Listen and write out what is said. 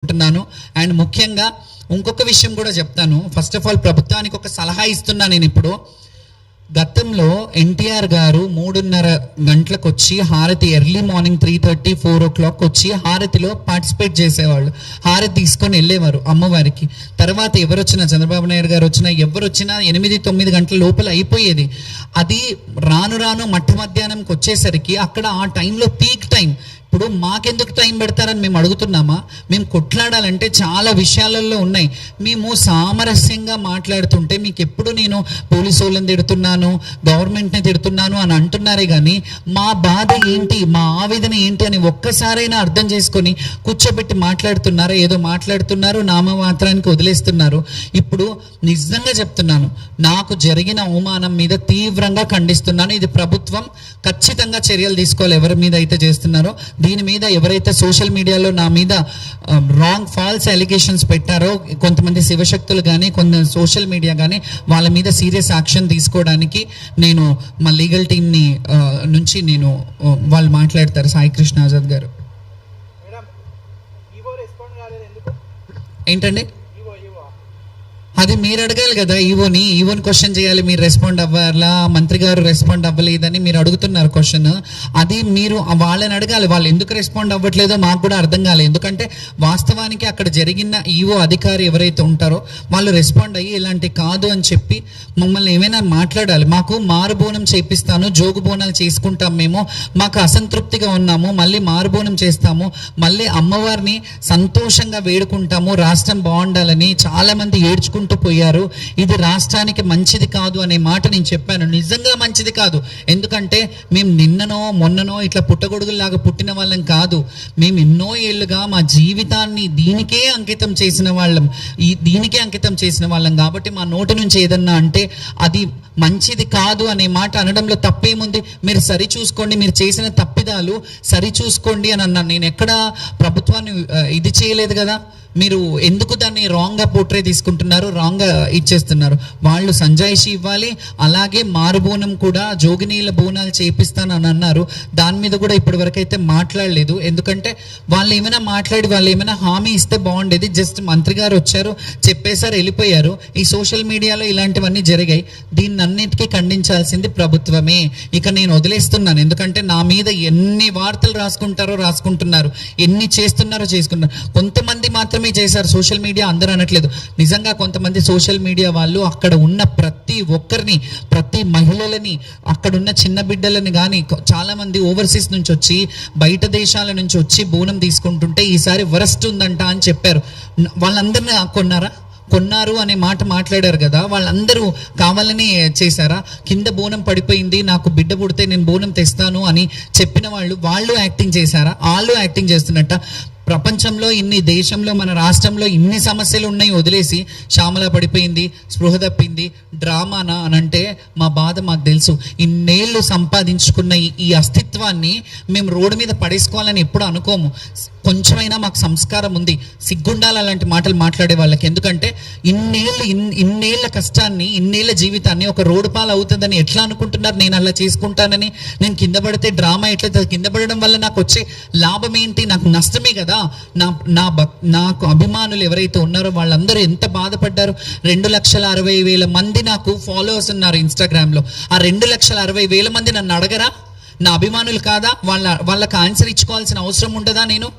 అనుకుంటున్నాను. అండ్ ముఖ్యంగా ఇంకొక విషయం కూడా చెప్తాను. ఫస్ట్ ఆఫ్ ఆల్ ప్రభుత్వానికి ఒక సలహా ఇస్తున్నా నేను ఇప్పుడు. గతంలో ఎన్టీఆర్ గారు 3:30 గంటలకు వచ్చి హారతి, ఎర్లీ మార్నింగ్ 3:30, 4 o'clock వచ్చి హారతిలో పార్టిసిపేట్ చేసేవాళ్ళు. హారతి తీసుకొని వెళ్ళేవారు అమ్మవారికి. తర్వాత ఎవరు వచ్చినా, చంద్రబాబు నాయుడు గారు వచ్చినా, ఎవరు వచ్చినా 8-9 గంటల లోపల అయిపోయేది. అది రాను రాను మట్టి మధ్యాహ్నంకి వచ్చేసరికి అక్కడ ఆ టైంలో పీక్ టైం. ఇప్పుడు మాకెందుకు టైం పెడతారని మేము అడుగుతున్నామా? మేము కొట్లాడాలంటే చాలా విషయాలలో ఉన్నాయి. మేము సామరస్యంగా మాట్లాడుతుంటే మీకు ఎప్పుడు నేను పోలీసు వాళ్ళని తిడుతున్నాను, గవర్నమెంట్ని తిడుతున్నాను అని అంటున్నారే కానీ మా బాధ ఏంటి, మా ఆవేదన ఏంటి అని ఒక్కసారైనా అర్థం చేసుకొని కూర్చోబెట్టి మాట్లాడుతున్నారా? ఏదో మాట్లాడుతున్నారు, నామమాత్రానికి వదిలేస్తున్నారు. ఇప్పుడు నిజంగా చెప్తున్నాను, నాకు జరిగిన అవమానం మీద తీవ్రంగా ఖండిస్తున్నాను. ఇది ప్రభుత్వం ఖచ్చితంగా చర్యలు తీసుకోవాలి ఎవరి మీద అయితే చేస్తున్నారో. దీని మీద ఎవరైతే సోషల్ మీడియాలో నా మీద రాంగ్ ఫాల్స్ అలిగేషన్స్ పెట్టారో, కొంతమంది శివశక్తులు కానీ కొంత సోషల్ మీడియా కానీ, వాళ్ళ మీద సీరియస్ యాక్షన్ తీసుకోవడానికి నేను మా లీగల్ టీమ్ని నుంచి నేను వాళ్ళు మాట్లాడతారు. సాయి కృష్ణ ఆజాద్ గారు. ఏంటండి అది మీరు అడగాలి కదా ఈవోని క్వశ్చన్ చేయాలి. మీరు రెస్పాండ్ అవ్వాలా, మంత్రి గారు రెస్పాండ్ అవ్వలేదని మీరు అడుగుతున్నారు క్వశ్చన్. అది మీరు వాళ్ళని అడగాలి. వాళ్ళు ఎందుకు రెస్పాండ్ అవ్వట్లేదో మాకు కూడా అర్థం కాలేదు. ఎందుకంటే వాస్తవానికి అక్కడ జరిగిన ఈవో అధికారి ఎవరైతే ఉంటారో వాళ్ళు రెస్పాండ్ అయ్యి ఇలాంటి కాదు అని చెప్పి మమ్మల్ని ఏమైనా మాట్లాడాలి. మాకు మారుబోనం చేపిస్తాను, జోగు బోనాలు చేసుకుంటాం, మేము మాకు అసంతృప్తిగా ఉన్నాము, మళ్ళీ మారుబోనం చేస్తాము, మళ్ళీ అమ్మవారిని సంతోషంగా వేడుకుంటాము, రాష్ట్రం బాగుండాలని చాలా మంది ఏడ్చుకుంటూ పోయారు. ఇది రాష్ట్రానికి మంచిది కాదు అనే మాట నేను చెప్పాను. నిజంగా మంచిది కాదు. ఎందుకంటే మేము నిన్ననో మొన్ననో ఇట్లా పుట్టగొడుగులాగా పుట్టిన వాళ్ళం కాదు. మేము ఎన్నో ఏళ్ళుగా మా జీవితాన్ని దీనికే అంకితం చేసిన వాళ్ళం కాబట్టి మా నోటి నుంచి ఏదన్నా అంటే అది మంచిది కాదు అనే మాట అనడంలో తప్పేముంది? మీరు సరి చూసుకోండి, మీరు చేసిన తప్పిదాలు సరి చూసుకోండి అని అన్నాను. నేను ఎక్కడ ప్రభుత్వాన్ని ఇది చేయలేదు కదా. మీరు ఎందుకు దాన్ని రాంగ్గా పోర్ట్రే తీసుకుంటున్నారు, రాంగ్గా ఇచ్చేస్తున్నారు? వాళ్ళు సంజాయిషి ఇవ్వాలి. అలాగే మారుబోనం కూడా జోగినీళ్ళ బోనాలు చేపిస్తాను అని అన్నారు. దాని మీద కూడా ఇప్పటి వరకు అయితే మాట్లాడలేదు. ఎందుకంటే వాళ్ళు ఏమైనా మాట్లాడి వాళ్ళు ఏమైనా హామీ ఇస్తే బాగుండేది. జస్ట్ మంత్రి గారు వచ్చారు, చెప్పేశారు, వెళ్ళిపోయారు. ఈ సోషల్ మీడియాలో ఇలాంటివన్నీ జరిగాయి. దీన్ని అన్నిటికీ ఖండించాల్సింది ప్రభుత్వమే. ఇక నేను వదిలేస్తున్నాను. ఎందుకంటే నా మీద ఎన్ని వార్తలు రాసుకుంటున్నారు, ఎన్ని చేసుకుంటున్నారు. కొంతమంది మాత్రమే చేశారు సోషల్ మీడియా, అందరూ అనట్లేదు. నిజంగా కొంతమంది సోషల్ మీడియా వాళ్ళు అక్కడ ఉన్న ప్రతి ఒక్కరిని, ప్రతి మహిళలని, అక్కడున్న చిన్న బిడ్డలని కానీ చాలా మంది ఓవర్సీస్ నుంచి వచ్చి, బయట దేశాల నుంచి వచ్చి బోనం తీసుకుంటుంటే ఈసారి వరస్ట్ ఉందంట అని చెప్పారు. వాళ్ళందరినీ కొన్నారు అనే మాట మాట్లాడారు కదా. వాళ్ళందరూ కావాలని చేశారా? కింద బోనం పడిపోయింది, నాకు బిడ్డ పుడితే నేను బోనం తెస్తాను అని చెప్పిన వాళ్ళు యాక్టింగ్ చేశారా? వాళ్ళు యాక్టింగ్ చేస్తున్నట్ట. ప్రపంచంలో దేశంలో మన రాష్ట్రంలో ఇన్ని సమస్యలు ఉన్నాయి వదిలేసి శ్యామల పడిపోయింది, స్పృహ తప్పింది, డ్రామానా అని అంటే మా బాధ మాకు తెలుసు. ఇన్నేళ్ళు సంపాదించుకున్న ఈ అస్తిత్వాన్ని మేము రోడ్డు మీద పడేసుకోవాలని ఎప్పుడు అనుకోము. కొంచెమైనా మాకు సంస్కారం ఉంది, సిగ్గుండాలి అలాంటి మాటలు మాట్లాడే వాళ్ళకి. ఎందుకంటే ఇన్నేళ్ల కష్టాన్ని, ఇన్నేళ్ల జీవితాన్ని ఒక రోడ్డు పాలు అవుతుందని ఎట్లా అనుకుంటున్నారు? నేను అలా చేసుకుంటానని. నేను కింద పడితే డ్రామా ఎట్లా? కింద పడడం వల్ల నాకు వచ్చే లాభం ఏంటి? నాకు నష్టమే కదా. నాకు అభిమానులు ఎవరైతే ఉన్నారో వాళ్ళందరూ ఎంత బాధపడ్డారు. 2,60,000 మంది నాకు ఫాలోవర్స్ ఉన్నారు ఇన్స్టాగ్రామ్లో. ఆ 2,60,000 మంది నన్ను అడగరా? నా అభిమానులు కాదా? వాళ్ళకి ఆన్సర్ ఇచ్చుకోవాల్సిన అవసరం ఉంటుందా నేను?